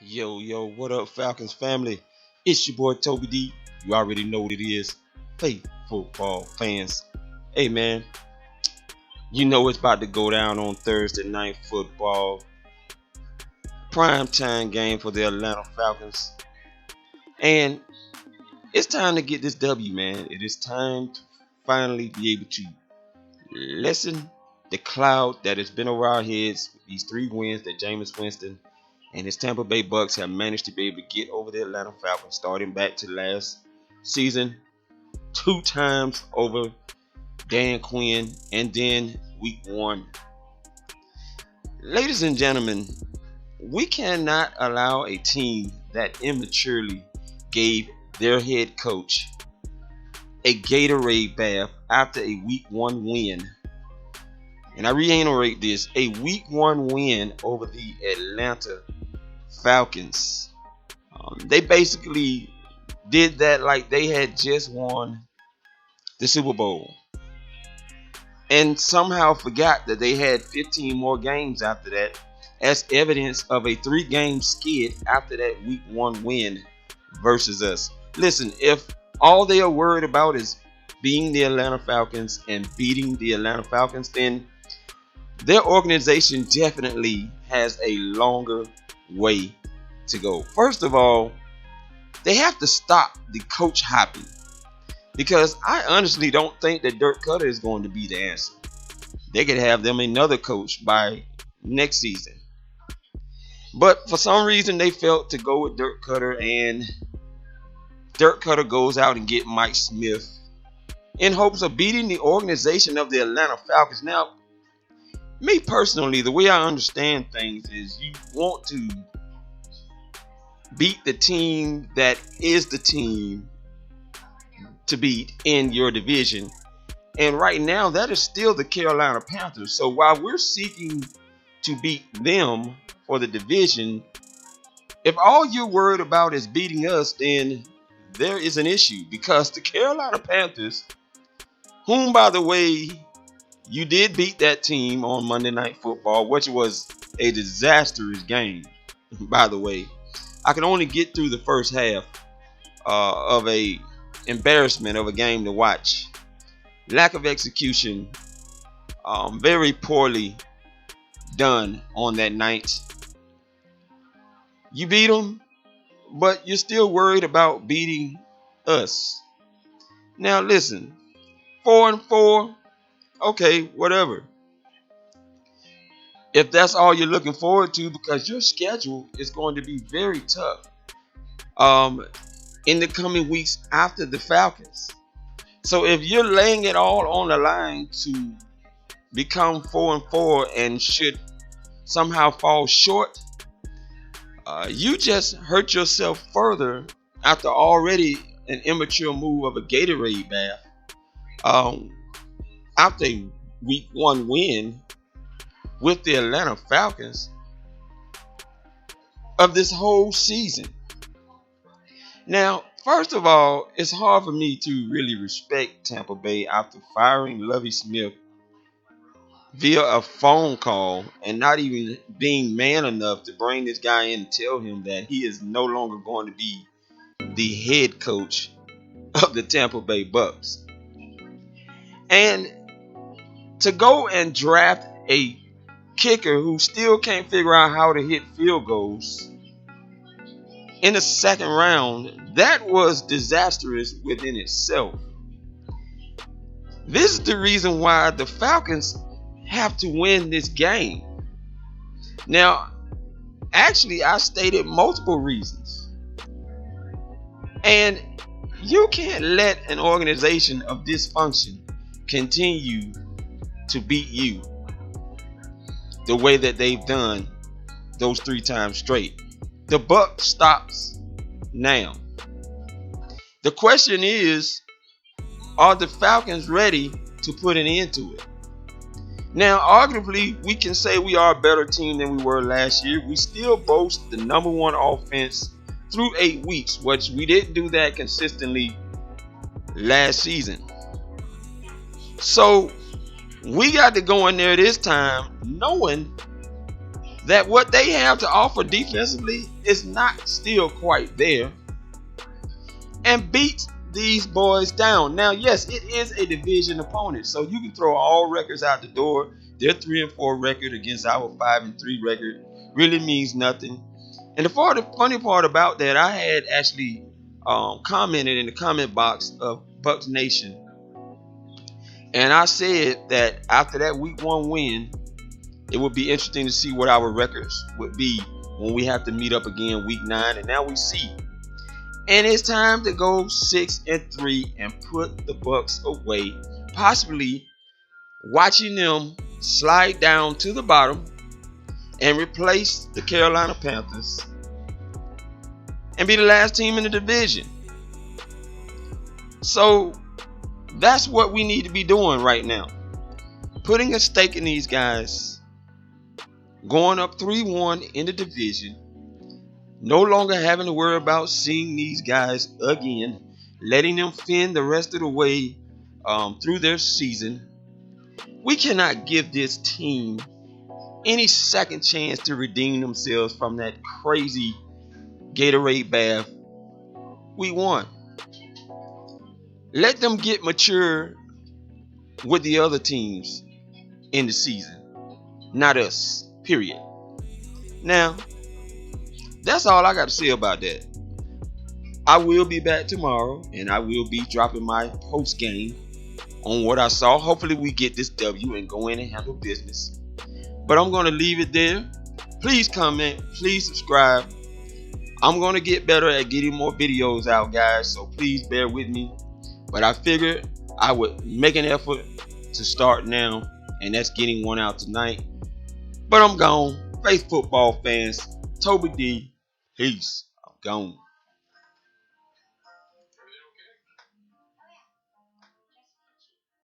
Yo, what up, Falcons family? It's your boy Toby D. You already know what it is. Faith football fans. Hey man, you know it's about to go down on Thursday night football. Prime time game for the Atlanta Falcons. And it's time to get this W, man. It is time to finally be able to lessen the cloud that has been over our heads with these 3 wins that Jameis Winston and his Tampa Bay Bucs have managed to be able to get over the Atlanta Falcons, starting back to last season, 2 times over Dan Quinn, and then week 1. Ladies and gentlemen, we cannot allow a team that immaturely gave their head coach a Gatorade bath after a week 1 win. And I reiterate this, a week 1 win over the Atlanta Falcons. They basically did that like they had just won the Super Bowl and somehow forgot that they had 15 more games after that, as evidence of a 3-game skid after that week 1 win versus us. Listen, if all they are worried about is being the Atlanta Falcons and beating the Atlanta Falcons, then their organization definitely has a longer way to go. First of all, they have to stop the coach hopping, because I honestly don't think that Dirk Koetter is going to be the answer. They could have them another coach by next season, but for some reason they felt to go with Dirk Koetter, and Dirk Koetter goes out and get Mike Smith in hopes of beating the organization of the Atlanta Falcons. Now, me personally, the way I understand things is you want to beat the team that is the team to beat in your division. And right now, that is still the Carolina Panthers. So while we're seeking to beat them for the division, if all you're worried about is beating us, then there is an issue, because the Carolina Panthers, whom, by the way, you did beat that team on Monday Night Football, which was a disastrous game, by the way. I can only get through the first half of a embarrassment of a game to watch. Lack of execution, very poorly done on that night. You beat them, but you're still worried about beating us. Now listen, 4-4. Okay, whatever. If that's all you're looking forward to, because your schedule is going to be very tough in the coming weeks after the Falcons. So if you're laying it all on the line to become 4-4 and should somehow fall short, you just hurt yourself further after already an immature move of a Gatorade bath. After a week 1 win with the Atlanta Falcons of this whole season. Now, first of all, it's hard for me to really respect Tampa Bay after firing Lovie Smith via a phone call and not even being man enough to bring this guy in and tell him that he is no longer going to be the head coach of the Tampa Bay Bucs. And to go and draft a kicker who still can't figure out how to hit field goals in the 2nd round, that was disastrous within itself. This is the reason why the Falcons have to win this game. Now, actually, I stated multiple reasons. And you can't let an organization of dysfunction continue to beat you the way that they've done those 3 times straight. The buck stops now. The question is, are the Falcons ready to put an end to it? Now, arguably, we can say we are a better team than we were last year. We still boast the number 1 offense through 8 weeks, which we didn't do that consistently last season. So we got to go in there this time knowing that what they have to offer defensively is not still quite there, and beat these boys down. Now, yes, it is a division opponent, so you can throw all records out the door. Their 3-4 record against our 5-3 record really means nothing. And the funny part about that, I had actually commented in the comment box of Bucs Nation, and I said that after that week 1 win, it would be interesting to see what our records would be when we have to meet up again week 9. And now we see. And it's time to go 6-3 and put the Bucs away, possibly watching them slide down to the bottom and replace the Carolina Panthers and be the last team in the division. So that's what we need to be doing right now. Putting a stake in these guys, going up 3-1 in the division, no longer having to worry about seeing these guys again, letting them fend the rest of the way through their season. We cannot give this team any second chance to redeem themselves from that crazy Gatorade bath we won. Let them get mature with the other teams in the season, not us, period. Now, that's all I got to say about that. I will be back tomorrow, and I will be dropping my post game on what I saw. Hopefully we get this W and go in and handle business. But I'm going to leave it there. Please comment. Please subscribe. I'm going to get better at getting more videos out, guys, so please bear with me. But I figured I would make an effort to start now, and that's getting one out tonight. But I'm gone. Faith football fans, Toby D, peace. I'm gone.